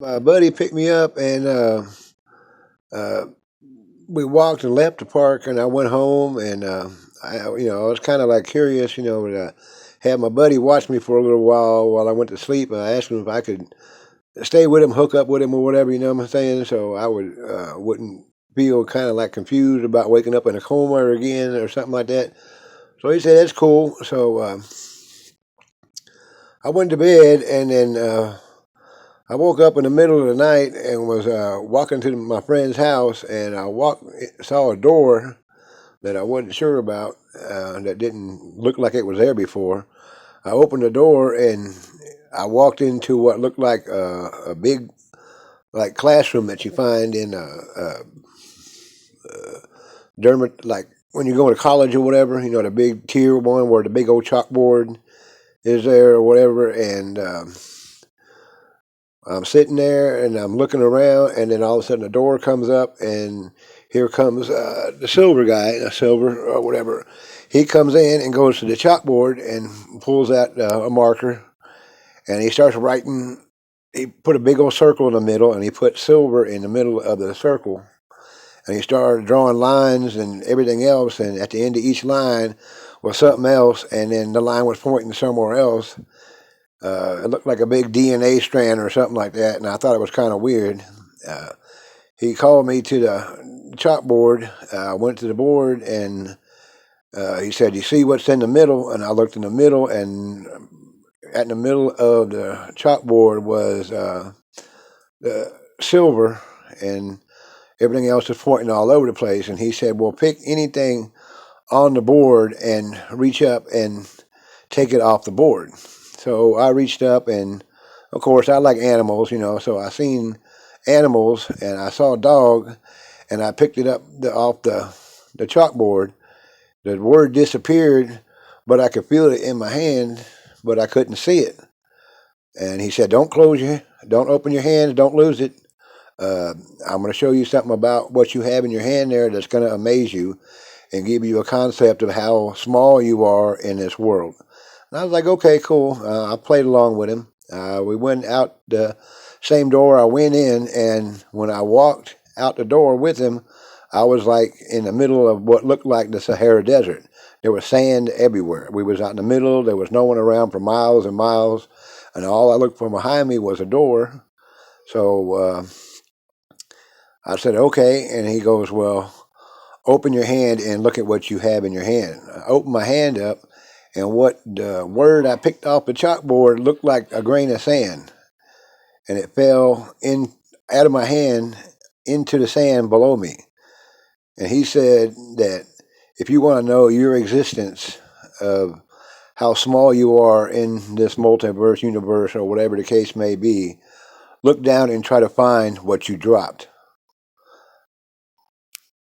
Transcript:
My buddy picked me up and uh, we walked and left the park and I went home and I was kind of like curious, to have my buddy watch me for a little while I went to sleep, and I asked him if I could stay with him, hook up with him or whatever, you know what I'm saying? So I wouldn't feel kind of like confused about waking up in a coma again or something like that. So he said that's cool. So I went to bed, and then I woke up in the middle of the night and was walking to my friend's house, and saw a door that I wasn't sure about, that didn't look like it was there before. I opened the door and I walked into what looked like a big, like, classroom that you find in dermot, like when you go to college or whatever. The big tier one where the big old chalkboard is there or whatever, and I'm sitting there and I'm looking around, and then all of a sudden the door comes up, and here comes the silver guy, the silver or whatever. He comes in and goes to the chalkboard and pulls out a marker, and he starts writing. He put a big old circle in the middle, and he put silver in the middle of the circle. And he started drawing lines and everything else, and at the end of each line was something else, and then the line was pointing somewhere else. It looked like a big DNA strand or something like that, and I thought it was kind of weird. Uh, he called me to the chalkboard. I went to the board, and he said, "You see what's in the middle?" And I looked in the middle, and at the middle of the chalkboard was the silver, and everything else was pointing all over the place. And he said, "Well, pick anything on the board and reach up and take it off the board." So I reached up, and of course I like animals, so I seen animals, and I saw a dog, and I picked it up off the chalkboard. The word disappeared, but I could feel it in my hand, but I couldn't see it. And he said, don't open your hands, don't lose it. I'm going to show you something about what you have in your hand there that's going to amaze you and give you a concept of how small you are in this world. And I was like, okay, cool. I played along with him. We went out the same door I went in, and when I walked out the door with him, I was like in the middle of what looked like the Sahara Desert. There was sand everywhere. We was out in the middle. There was no one around for miles and miles, and all I looked for behind me was a door. So I said, okay, and he goes, well, open your hand and look at what you have in your hand. I opened my hand up, and what the word I picked off the chalkboard looked like a grain of sand, and it fell in out of my hand into the sand below me. And he said that if you want to know your existence of how small you are in this multiverse universe or whatever the case may be, look down and try to find what you dropped.